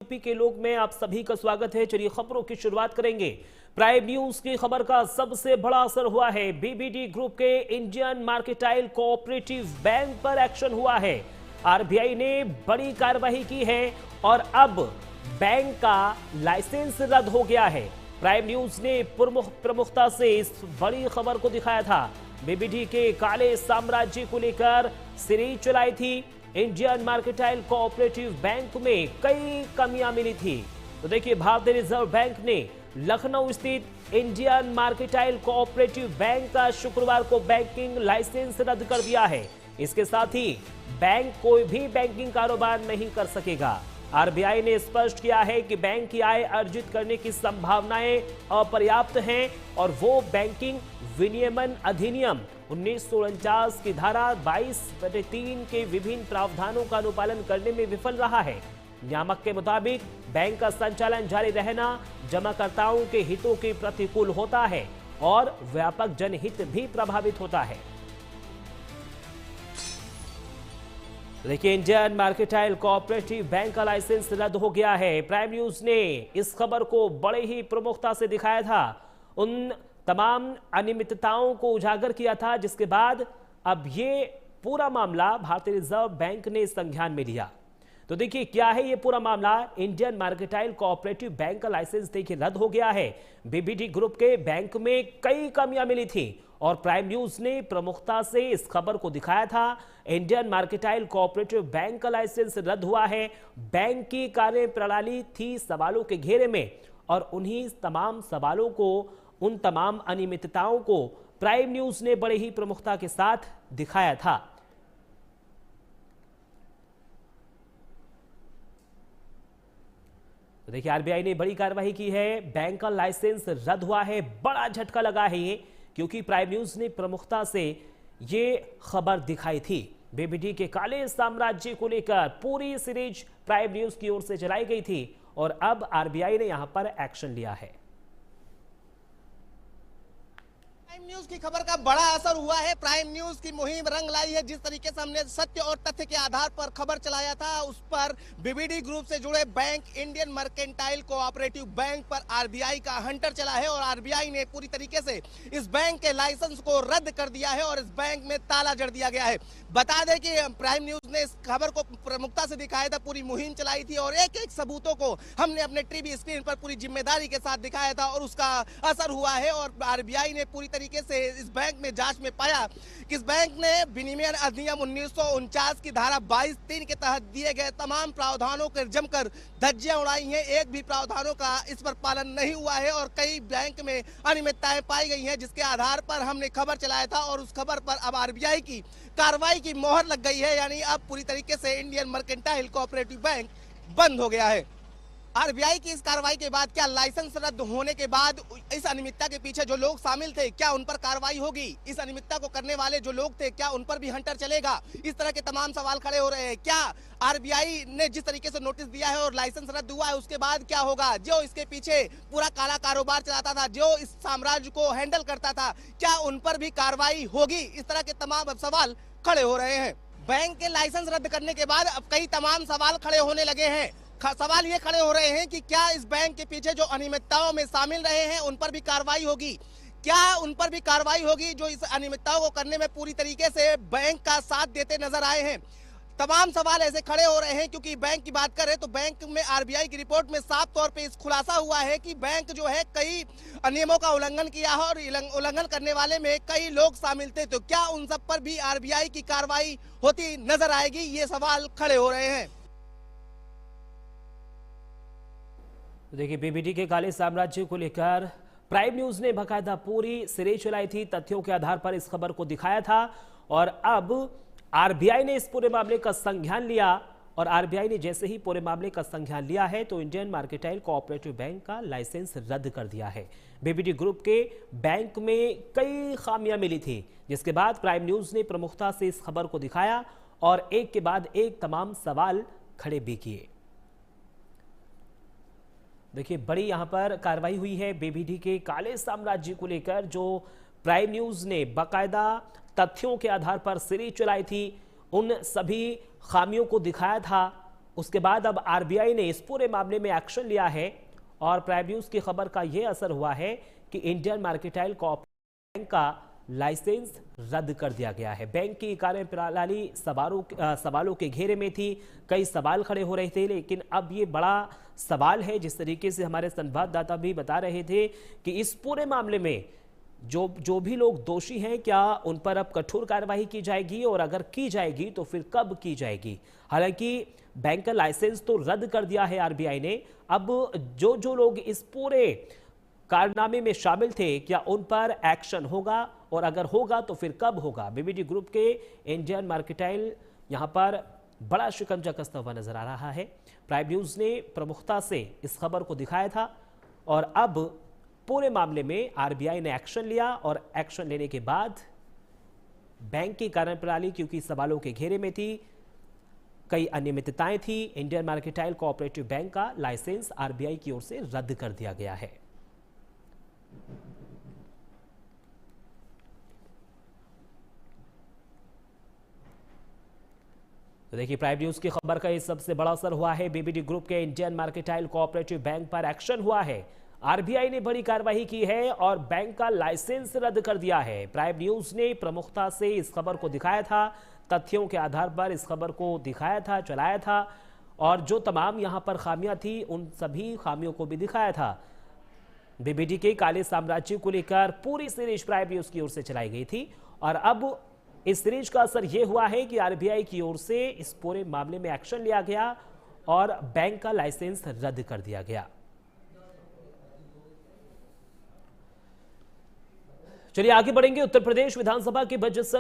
UP के लोग में आप सभी का स्वागत है। चलिए खबरों की शुरुआत करेंगे। प्राइम न्यूज की खबर का सबसे बड़ा असर हुआ है। बीबीडी ग्रुप के इंडियन मार्केटाइल कोऑपरेटिव बैंक पर एक्शन हुआ है। आरबीआई ने बड़ी कार्रवाई की है और अब बैंक का लाइसेंस रद्द हो गया है। प्राइम न्यूज ने प्रमुखता से इस बड़ी खबर को दिखाया था। बीबीडी के काले साम्राज्य को लेकर सीरीज चलाई थी। इंडियन मार्केटाइल कोऑपरेटिव बैंक में कई कमियां मिली थी। तो देखिए, भारतीय रिजर्व बैंक ने लखनऊ स्थित इंडियन मार्केटाइल कोऑपरेटिव बैंक का शुक्रवार को बैंकिंग लाइसेंस रद्द कर दिया है। इसके साथ ही बैंक कोई भी बैंकिंग कारोबार नहीं कर सकेगा। आरबीआई ने स्पष्ट किया है कि बैंक की आय अर्जित करने की संभावनाएं अपर्याप्त हैं और वो बैंकिंग विनियमन अधिनियम 1949 की धारा 22/3 के विभिन्न प्रावधानों का अनुपालन करने में विफल रहा है। नियामक के मुताबिक बैंक का संचालन जारी रहना जमाकर्ताओं के हितों के प्रतिकूल होता है और व्यापक जनहित भी प्रभावित होता है। देखिए, इंडियन मार्केटाइल कोऑपरेटिव बैंक का लाइसेंस रद्द हो गया है। प्राइम न्यूज ने इस खबर को बड़े ही प्रमुखता से दिखाया था, उन तमाम अनियमितताओं को उजागर किया था, जिसके बाद अब ये पूरा मामला भारतीय रिजर्व बैंक ने संज्ञान में लिया। तो देखिए क्या है ये पूरा मामला। इंडियन मार्केटाइल कोऑपरेटिव बैंक का लाइसेंस देखिए रद्द हो गया है। बीबीडी ग्रुप के बैंक में कई कमियां मिली थी और प्राइम न्यूज ने प्रमुखता से इस खबर को दिखाया था। इंडियन मार्केटाइल कोऑपरेटिव बैंक का लाइसेंस रद्द हुआ है। बैंक की कार्य प्रणाली थी सवालों के घेरे में और उन्हीं तमाम सवालों को, उन तमाम अनियमितताओं को प्राइम न्यूज ने बड़े ही प्रमुखता के साथ दिखाया था। तो देखिए, आरबीआई ने बड़ी कार्रवाई की है। बैंक का लाइसेंस रद्द हुआ है। बड़ा झटका लगा है ये, क्योंकि प्राइम न्यूज ने प्रमुखता से ये खबर दिखाई थी। बीबीडी के काले साम्राज्य को लेकर पूरी सीरीज प्राइम न्यूज की ओर से चलाई गई थी और अब आरबीआई ने यहां पर एक्शन लिया है। प्राइम न्यूज की खबर का बड़ा असर हुआ है। प्राइम न्यूज की मुहिम रंग लाई है। जिस तरीके से हमने सत्य और तथ्य के आधार पर खबर चलाया था, उस पर बीबीडी ग्रुप से जुड़े bank Indian mercantile cooperative bank पर आरबीआई का हंटर चला है और आरबीआई ने पूरी तरीके से इस बैंक के लाइसेंस को रद्द कर दिया है और इस बैंक में ताला जड़ दिया गया है। बता दें कि प्राइम न्यूज ने इस खबर को प्रमुखता से दिखाया था, पूरी मुहिम चलाई थी और एक एक सबूतों को हमने अपने टीवी स्क्रीन पर पूरी जिम्मेदारी के साथ दिखाया था और उसका असर हुआ है। और आरबीआई ने पूरी तरीके से इस बैंक में जांच में पाया कि इस बैंक ने विनिमय अधिनियम 1949 की धारा 22(3) के तहत दिए गए तमाम प्रावधानों के जमकर धज्जियां उड़ाई हैं। एक भी प्रावधानों का इस पर पालन नहीं हुआ है और कई बैंक में अनियमितताएं पाई गई हैं, जिसके आधार पर हमने खबर चलाया था और उस खबर पर अब आरबीआई की कार्रवाई की मोहर लग गई है। यानी अब पूरी तरीके से इंडियन मर्केंटाइल कोऑपरेटिव बैंक बंद हो गया है। आरबीआई की इस कार्रवाई के बाद क्या लाइसेंस रद्द होने के बाद इस अनियमितता के पीछे जो लोग शामिल थे, क्या उन पर कार्रवाई होगी? इस अनियमितता को करने वाले जो लोग थे, क्या उन पर भी हंटर चलेगा? इस तरह के तमाम सवाल खड़े हो रहे हैं। क्या आरबीआई ने जिस तरीके से नोटिस दिया है और लाइसेंस रद्द हुआ है, उसके बाद क्या होगा? जो इसके पीछे पूरा काला कारोबार चलाता था, जो इस साम्राज्य को हैंडल करता था, क्या उन पर भी कार्रवाई होगी? इस तरह के तमाम सवाल खड़े हो रहे हैं। बैंक के लाइसेंस रद्द करने के बाद अब कई तमाम सवाल खड़े होने लगे हैं। सवाल ये खड़े हो रहे हैं कि क्या इस बैंक के पीछे जो अनियमितताओं में शामिल रहे हैं उन पर भी कार्रवाई होगी? क्या उन पर भी कार्रवाई होगी जो इस अनियमितताओं को करने में पूरी तरीके से बैंक का साथ देते नजर आए हैं? तमाम सवाल ऐसे खड़े हो रहे हैं क्योंकि बैंक की बात करें तो बैंक में आरबीआई की रिपोर्ट में साफ तौर पे इस खुलासा हुआ है कि बैंक जो है कई नियमों का उल्लंघन किया है और उल्लंघन करने वाले में कई लोग शामिल थे। तो क्या उन सब पर भी आरबीआई की कार्रवाई होती नजर आएगी? ये सवाल खड़े हो रहे हैं। देखिए, बीबीडी के काले साम्राज्य को लेकर प्राइम न्यूज ने बाकायदा पूरी सीरीज चलाई थी। तथ्यों के आधार पर इस खबर को दिखाया था और अब आरबीआई ने इस पूरे मामले का संज्ञान लिया और आरबीआई ने जैसे ही पूरे मामले का संज्ञान लिया है तो इंडियन मार्केटाइल कोऑपरेटिव बैंक का लाइसेंस रद्द कर दिया है। बीबीडी ग्रुप के बैंक में कई खामियां मिली थी, जिसके बाद प्राइम न्यूज ने प्रमुखता से इस खबर को दिखाया और एक के बाद एक तमाम सवाल खड़े भी किए। देखिए, बड़ी यहां पर कार्रवाई हुई है बीबीडी के काले साम्राज्य को लेकर, जो प्राइम न्यूज ने बाकायदा तथ्यों के आधार पर सीरीज चलाई थी, उन सभी खामियों को दिखाया था, उसके बाद अब आरबीआई ने इस पूरे मामले में एक्शन लिया है और प्राइम न्यूज की खबर का यह असर हुआ है कि इंडियन मार्केटाइल कोऑपरेटिव बैंक का लाइसेंस रद्द कर दिया गया है। बैंक की कार्य प्रणाली सवालों के घेरे में थी, कई सवाल खड़े हो रहे थे, लेकिन अब ये बड़ा सवाल है। जिस तरीके से हमारे संवाददाता भी बता रहे थे कि इस पूरे मामले में जो भी लोग दोषी हैं, क्या उन पर अब कठोर कार्रवाई की जाएगी और अगर की जाएगी तो फिर कब की जाएगी। हालांकि बैंक का लाइसेंस तो रद्द कर दिया है आरबीआई ने, अब जो लोग इस पूरे कारनामे में शामिल थे, क्या उन पर एक्शन होगा और अगर होगा तो फिर कब होगा। बीबीडी ग्रुप के इंडियन मार्केटाइल यहां पर बड़ा शिकंजा कसता हुआ नजर आ रहा है। प्राइम न्यूज ने प्रमुखता से इस खबर को दिखाया था और अब पूरे मामले में आरबीआई ने एक्शन लिया और एक्शन लेने के बाद बैंक की कार्यप्रणाली क्योंकि सवालों के घेरे में थी, कई अनियमितताएं थी, इंडियन मार्केटाइल कोऑपरेटिव बैंक का लाइसेंस आरबीआई की ओर से रद्द कर दिया गया है। तो देखिए, प्राइम न्यूज की खबर का ये सबसे बड़ा असर हुआ है। बीबीडी ग्रुप के इंडियन मार्केटाइल कोऑपरेटिव बैंक पर एक्शन हुआ है। आरबीआई ने बड़ी कार्रवाई की है और बैंक का लाइसेंस रद्द कर दिया है। प्राइम न्यूज ने प्रमुखता से इस खबर को दिखाया था, तथ्यों के आधार पर इस खबर को दिखाया था, चलाया था और जो तमाम यहां पर खामियां थी उन सभी खामियों को भी दिखाया था। बीबीडी के काले साम्राज्य को लेकर पूरी सीरीज प्राइम न्यूज की ओर से चलाई गई थी और अब इस सीरीज का असर यह हुआ है कि आरबीआई की ओर से इस पूरे मामले में एक्शन लिया गया और बैंक का लाइसेंस रद्द कर दिया गया। चलिए आगे बढ़ेंगे। उत्तर प्रदेश विधानसभा के बजट सत्र